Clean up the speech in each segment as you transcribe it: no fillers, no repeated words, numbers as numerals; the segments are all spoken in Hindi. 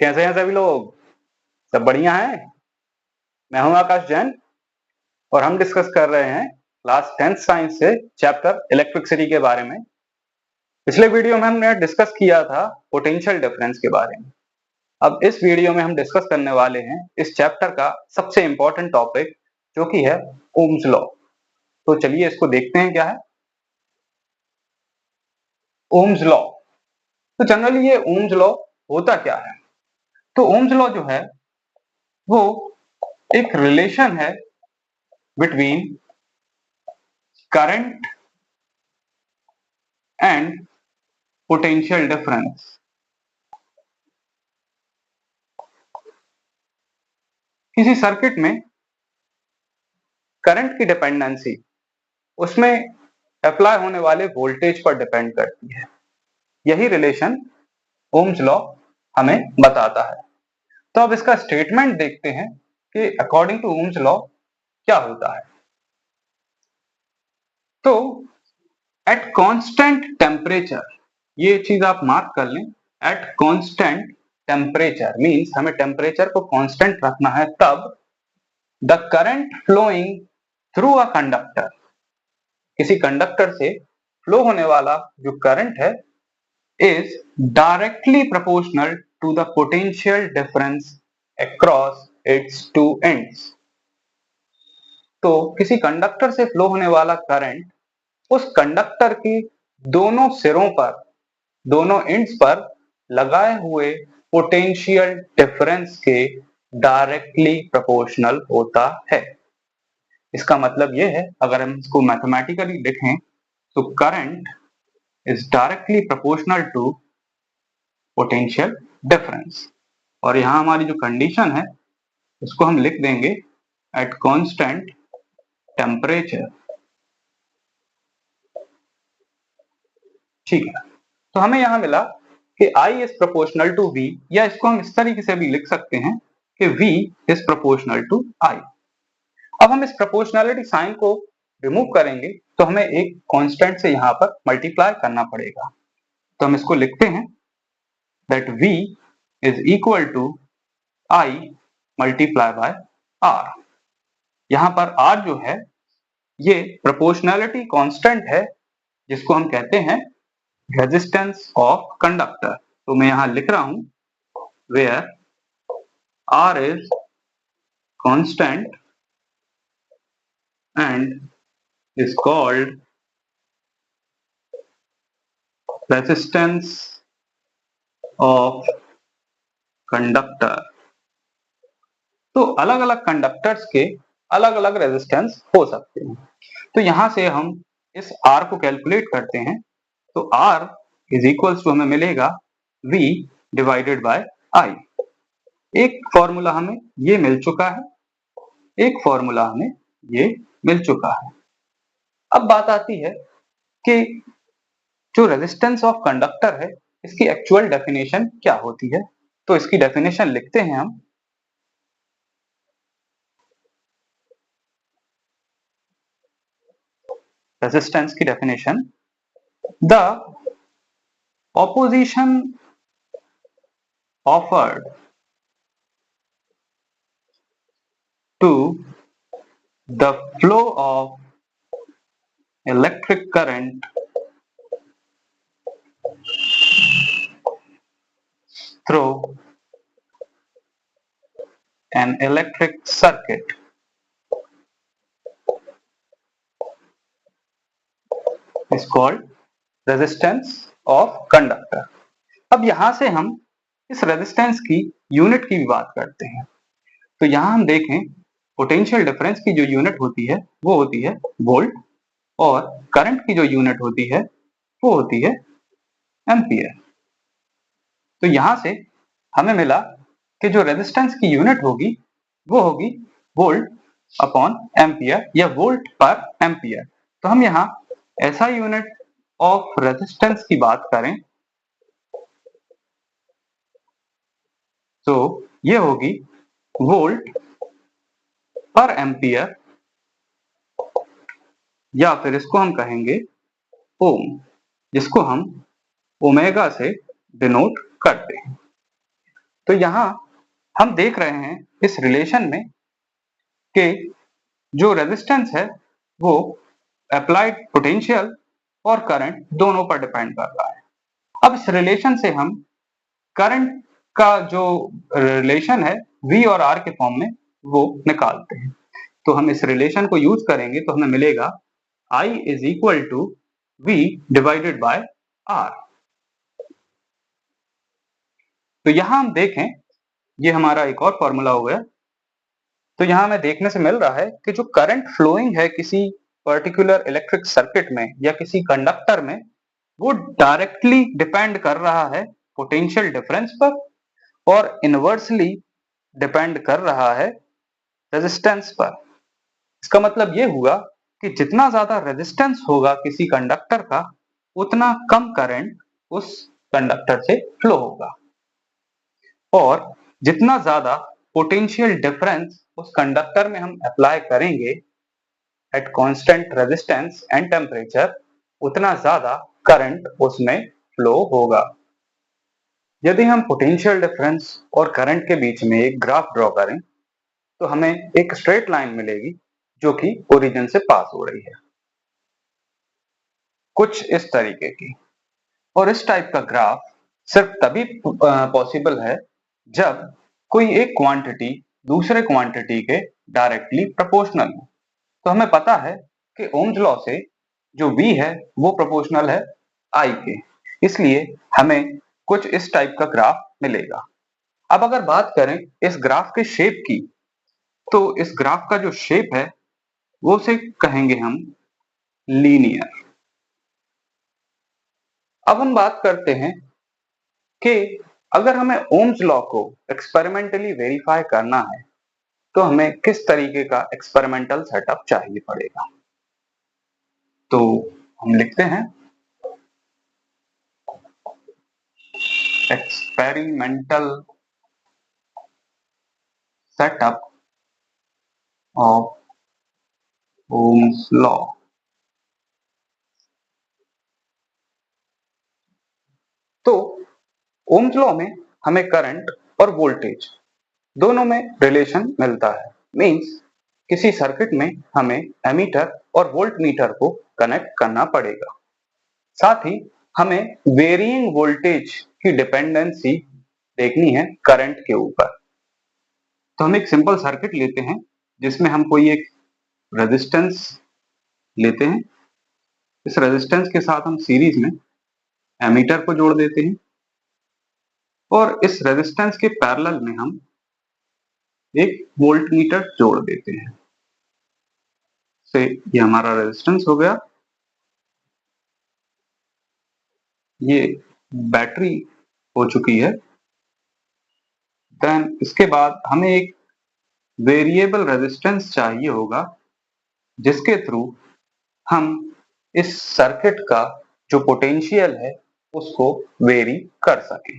कैसे हैं सभी लोग? सब बढ़िया हैं? मैं हूं आकाश जैन और हम डिस्कस कर रहे हैं क्लास 10th साइंस से चैप्टर इलेक्ट्रिसिटी के बारे में। पिछले वीडियो में हमने डिस्कस किया था पोटेंशियल डिफरेंस के बारे में। अब इस वीडियो में हम डिस्कस करने वाले हैं इस चैप्टर का सबसे इंपॉर्टेंट टॉपिक, जो कि है ओम्स लॉ। तो चलिए इसको देखते हैं क्या है ओम्स लॉ। तो जनरली ये ओम्स लॉ होता क्या है? तो ओम्स लॉ जो है वो एक रिलेशन है between current and potential difference. किसी सर्किट में करंट की डिपेंडेंसी उसमें अप्लाई होने वाले वोल्टेज पर डिपेंड करती है। यही रिलेशन ओम्स लॉ हमें बताता है। तो अब इसका स्टेटमेंट देखते हैं कि अकॉर्डिंग टू ओम्स लॉ क्या होता है। तो एट कांस्टेंट टेम्परेचर, ये चीज आप मार्क कर लें, एट कांस्टेंट टेम्परेचर मींस हमें टेम्परेचर को कांस्टेंट रखना है, तब the current flowing through a conductor, किसी कंडक्टर से फ्लो होने वाला जो करंट है is directly proportional to the potential difference across its two ends. तो किसी कंडक्टर से फ्लो होने वाला करंट उस कंडक्टर की दोनों सिरों पर, दोनों एंड्स पर लगाए हुए पोटेंशियल डिफरेंस के डायरेक्टली प्रोपोर्शनल होता है। इसका मतलब यह है, अगर हम इसको मैथमेटिकली लिखें तो current is directly proportional to potential difference. और यहां हमारी जो कंडीशन है उसको हम लिख देंगे एट कांस्टेंट टेम्परेचर। ठीक है, तो हमें यहां मिला कि I is proportional to V, या इसको हम इस तरीके से भी लिख सकते हैं कि V is proportional to I। अब हम इस प्रोपोर्शनलिटी साइन को रिमूव करेंगे तो हमें एक कांस्टेंट से यहां पर मल्टीप्लाई करना पड़ेगा। तो हम इसको लिखते हैं that V is equal to I multiply by R। यहां पर R जो है ये प्रोपोर्शनलिटी कांस्टेंट है, जिसको हम कहते हैं रेजिस्टेंस ऑफ कंडक्टर। तो मैं यहां लिख रहा हूं where R is constant and is called resistance of conductor। तो अलग अलग कंडक्टर्स के अलग अलग रेजिस्टेंस हो सकते हैं। तो यहां से हम इस R को कैलकुलेट करते हैं, तो R इज इक्वल्स टू हमें मिलेगा V डिवाइडेड बाय I। एक फॉर्मूला हमें ये मिल चुका है, एक फॉर्मूला हमें ये मिल चुका है। अब बात आती है कि जो रेजिस्टेंस ऑफ कंडक्टर है इसकी एक्चुअल डेफिनेशन क्या होती है। तो इसकी डेफिनेशन लिखते हैं हम। रेजिस्टेंस की definition, the opposition offered to the flow of electric current through an electric circuit is called resistance of conductor. अब यहां से हम इस रेजिस्टेंस की यूनिट की भी बात करते हैं। तो यहां हम देखें पोटेंशियल डिफरेंस की जो यूनिट होती है वो होती है वोल्ट, और करंट की जो यूनिट होती है वो होती है एम्पियर। तो यहां से हमें मिला कि जो रेजिस्टेंस की यूनिट होगी वो होगी वोल्ट अपॉन एम्पियर या वोल्ट पर एम्पियर। तो हम यहाँ ऐसा यूनिट ऑफ रेजिस्टेंस की बात करें तो ये होगी वोल्ट पर एम्पियर, या फिर इसको हम कहेंगे ओम, जिसको हम ओमेगा से डिनोट करते हैं। तो यहाँ हम देख रहे हैं इस रिलेशन में कि जो रेजिस्टेंस है वो अप्लाइड पोटेंशियल और करंट दोनों पर डिपेंड कर रहा है। अब इस रिलेशन से हम करंट का जो रिलेशन है V और R के फॉर्म में वो निकालते हैं। तो हम इस रिलेशन को यूज करेंगे तो हमें मिलेगा I is equal to V divided by R। तो यहां हम देखें, ये हमारा एक और फॉर्मूला हो गया। तो यहां हमें देखने से मिल रहा है कि जो करंट फ्लोइंग है किसी पर्टिकुलर इलेक्ट्रिक सर्किट में या किसी कंडक्टर में, वो डायरेक्टली डिपेंड कर रहा है पोटेंशियल डिफरेंस पर और इनवर्सली डिपेंड कर रहा है रेजिस्टेंस पर। इसका मतलब ये हुआ कि जितना ज्यादा रेजिस्टेंस होगा किसी कंडक्टर का, उतना कम करंट उस कंडक्टर से फ्लो होगा, और जितना ज्यादा पोटेंशियल डिफरेंस उस कंडक्टर में हम अप्लाई करेंगे at constant resistance and temperature, उतना ज्यादा करंट उसमें फ्लो होगा। यदि हम पोटेंशियल डिफरेंस और करंट के बीच में एक ग्राफ ड्रॉ करें तो हमें एक स्ट्रेट लाइन मिलेगी जो कि ओरिजिन से पास हो रही है, कुछ इस तरीके की। और इस टाइप का ग्राफ सिर्फ तभी पॉसिबल है जब कोई एक क्वांटिटी दूसरे क्वांटिटी के डायरेक्टली प्रोपोर्शनल हो। तो हमें पता है कि ओम्स लॉ से जो V है वो प्रोपोर्शनल है I के, इसलिए हमें कुछ इस टाइप का ग्राफ मिलेगा। अब अगर बात करें इस ग्राफ के शेप की, तो इस ग्राफ का जो शेप है वो से कहेंगे हम लीनियर। अब हम बात करते हैं कि अगर हमें ओम्स लॉ को एक्सपेरिमेंटली वेरीफाई करना है तो हमें किस तरीके का एक्सपेरिमेंटल सेटअप चाहिए पड़ेगा। तो हम लिखते हैं experimental setup of Ohm's law. तो ओम्स लॉ में हमें करंट और वोल्टेज दोनों में रिलेशन मिलता है। मींस किसी सर्किट में हमें एमीटर और वोल्टमीटर को कनेक्ट करना पड़ेगा। साथ ही हमें वेरिइंग वोल्टेज की डिपेंडेंसी देखनी है करंट के ऊपर। तो हम एक सिंपल सर्किट लेते हैं जिसमें हम कोई एक रेजिस्टेंस लेते हैं। इस रेजिस्टेंस के साथ हम सीरीज में एमीटर को जोड़ देते हैं और इस रेजिस्टेंस के पैरेलल में हम एक वोल्टमीटर जोड़ देते हैं। से ये हमारा रेजिस्टेंस हो गया। ये बैटरी हो चुकी है। देन इसके बाद हमें एक वेरिएबल रेजिस्टेंस चाहिए होगा जिसके थ्रू हम इस सर्किट का जो पोटेंशियल है उसको वेरी कर सकें।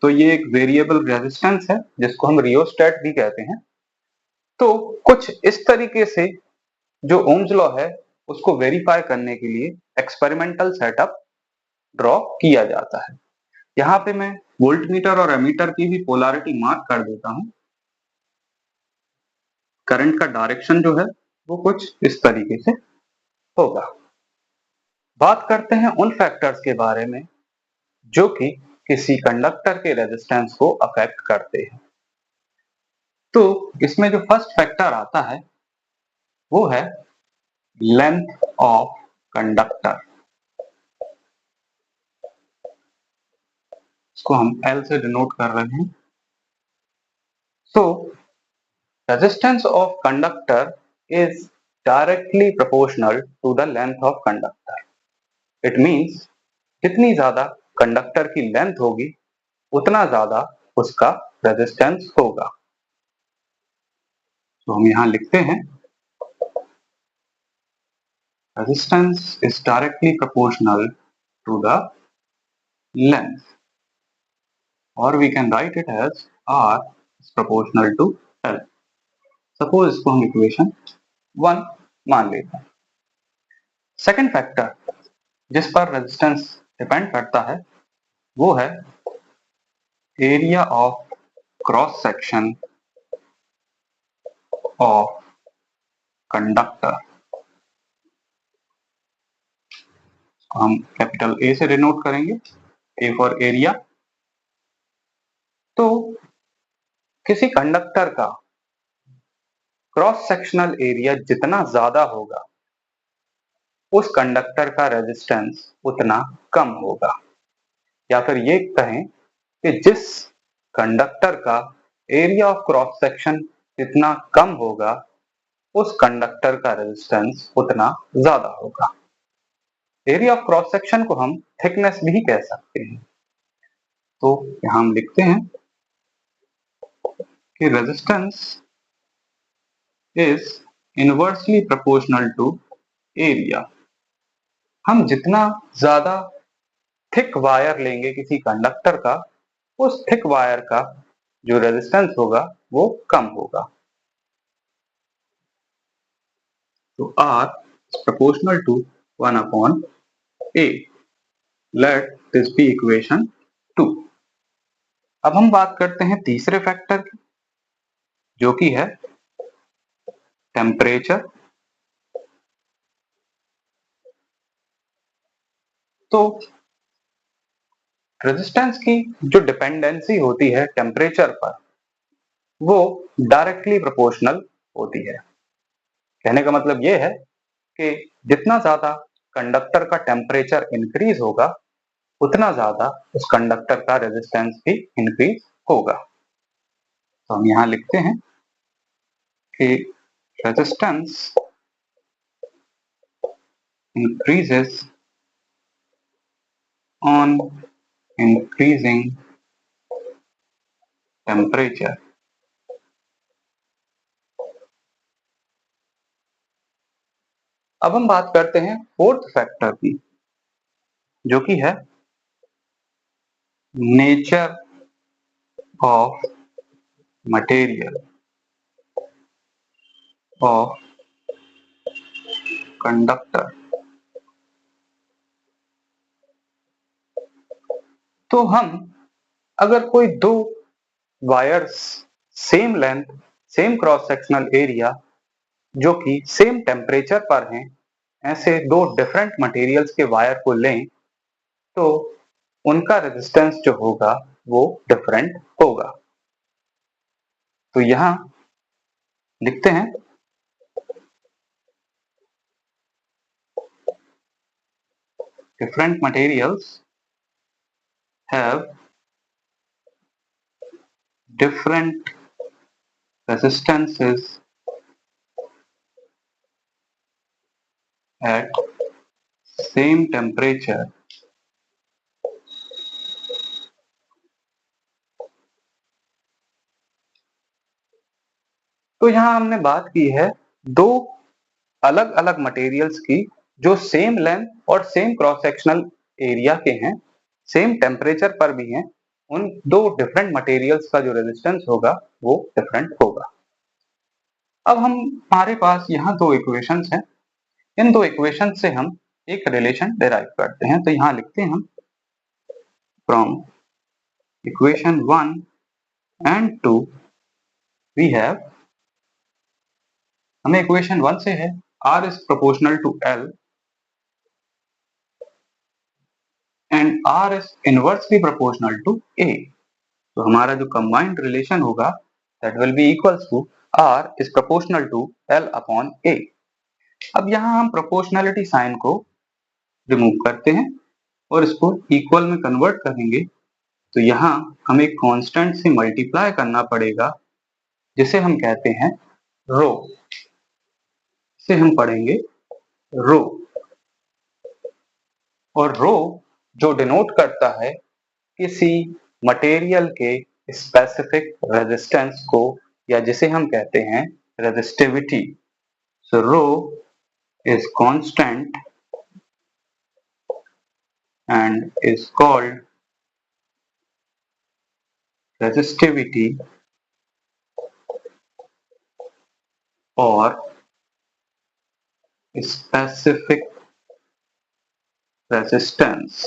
तो ये एक वेरिएबल रेजिस्टेंस है जिसको हम रियोस्टेट भी कहते हैं। तो कुछ इस तरीके से जो ओम्स लॉ है उसको वेरीफाई करने के लिए एक्सपेरिमेंटल सेटअप ड्रॉ किया जाता है। यहाँ पे मैं वोल्टमीटर और एमीटर की भी पोलैरिटी मार्क कर देता हूँ। करंट का डायरेक्शन जो है वो कुछ इस तरीके से होगा। बात करते हैं उन फैक्टर्स के बारे में जो कि किसी कंडक्टर के रेजिस्टेंस को अफेक्ट करते हैं। तो इसमें जो फर्स्ट फैक्टर आता है वो है लेंथ ऑफ कंडक्टर। इसको हम L से डिनोट कर रहे हैं। So resistance of conductor is directly proportional to the length of conductor. It means जितनी ज्यादा कंडक्टर की लेंथ होगी उतना ज्यादा उसका रेजिस्टेंस होगा। तो हम यहां लिखते हैं resistance is directly proportional to the length, और we can write it as R is proportional to L। Suppose इसको हम इक्वेशन 1 मान लेते हैं। सेकंड फैक्टर जिस पर रेजिस्टेंस डिपेंड करता है वो है area of cross section of conductor. हम कैपिटल ए से डिनोट करेंगे, ए फॉर एरिया। तो किसी कंडक्टर का क्रॉस सेक्शनल एरिया जितना ज्यादा होगा उस कंडक्टर का रेजिस्टेंस उतना कम होगा, या फिर ये कहें कि जिस कंडक्टर का एरिया ऑफ क्रॉस सेक्शन जितना कम होगा उस कंडक्टर का रेजिस्टेंस उतना ज्यादा होगा। एरिया ऑफ क्रॉस सेक्शन को हम थिकनेस भी कह सकते हैं। तो यहां हम लिखते हैं कि resistance is inversely proportional to area. हम जितना ज्यादा थिक वायर लेंगे किसी कंडक्टर का, उस थिक वायर का जो रेजिस्टेंस होगा वो कम होगा। तो R is proportional to 1 upon A. Let this be equation 2. अब हम बात करते हैं तीसरे फैक्टर की, जो कि है टेम्परेचर। तो रेजिस्टेंस की जो डिपेंडेंसी होती है टेम्परेचर पर वो डायरेक्टली प्रोपोर्शनल होती है। कहने का मतलब ये है कि जितना ज्यादा कंडक्टर का टेम्परेचर इंक्रीज होगा उतना ज्यादा उस कंडक्टर का रेजिस्टेंस भी इंक्रीज होगा। तो हम यहां लिखते हैं कि resistance increases on increasing temperature। अब हम बात करते हैं फोर्थ फैक्टर की, जो कि है nature of material of conductor. तो हम अगर कोई दो wires same length same cross sectional area जो कि सेम टेम्परेचर पर हैं, ऐसे दो डिफरेंट मटेरियल्स के वायर को लें तो उनका रेजिस्टेंस जो होगा वो डिफरेंट होगा। तो यहां लिखते हैं different materials have different resistances at same temperature तो यहां हमने बात की है दो अलग अलग मटेरियल्स की जो सेम लेंथ और सेम क्रॉस सेक्शनल एरिया के हैं, सेम टेम्परेचर पर भी हैं। उन दो डिफरेंट मटेरियल्स का जो रेजिस्टेंस होगा वो डिफरेंट होगा। अब हमारे पास यहाँ दो इक्वेशंस हैं। इन दो इक्वेशन से हम एक रिलेशन डिराइव करते हैं। तो यहाँ लिखते हैं हम from equation 1 and 2 we have, हमें इक्वेशन 1 से है R is proportional to L and R is inversely proportional to A। तो हमारा जो कंबाइंड रिलेशन होगा that will be equals to R is proportional to L upon A। अब यहाँ हम प्रोपोर्शनलिटी साइन को रिमूव करते हैं और इसको इक्वल में कन्वर्ट करेंगे। तो यहाँ हमें एक कांस्टेंट से मल्टीप्लाई करना पड़ेगा जिसे हम कहते हैं रो, से हम पढ़ेंगे रो। और रो जो डिनोट करता है किसी मटेरियल के स्पेसिफिक रेजिस्टेंस को, या जिसे हम कहते हैं resistivity. So rho is constant and is called resistivity और specific रेजिस्टेंस।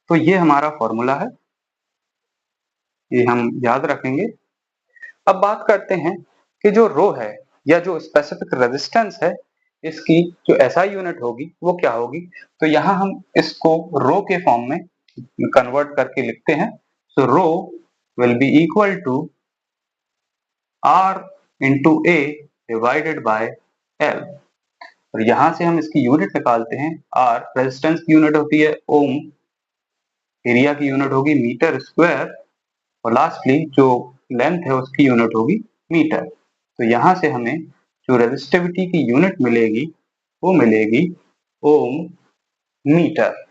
तो ये हमारा फॉर्मूला है, ये हम याद रखेंगे। अब बात करते हैं कि जो रो है या जो स्पेसिफिक रेजिस्टेंस है, इसकी जो एसआई यूनिट होगी वो क्या होगी। तो यहाँ हम इसको रो के फॉर्म में कन्वर्ट करके लिखते हैं। So rho will be equal to R into A divided by L. और यहां से हम इसकी यूनिट निकालते हैं। R रेजिस्टेंस की यूनिट होती है ओम, एरिया की यूनिट होगी मीटर स्क्वायर, और लास्टली जो लेंथ है उसकी यूनिट होगी मीटर। तो यहां से हमें जो रेजिस्टिविटी की यूनिट मिलेगी वो मिलेगी ओम मीटर।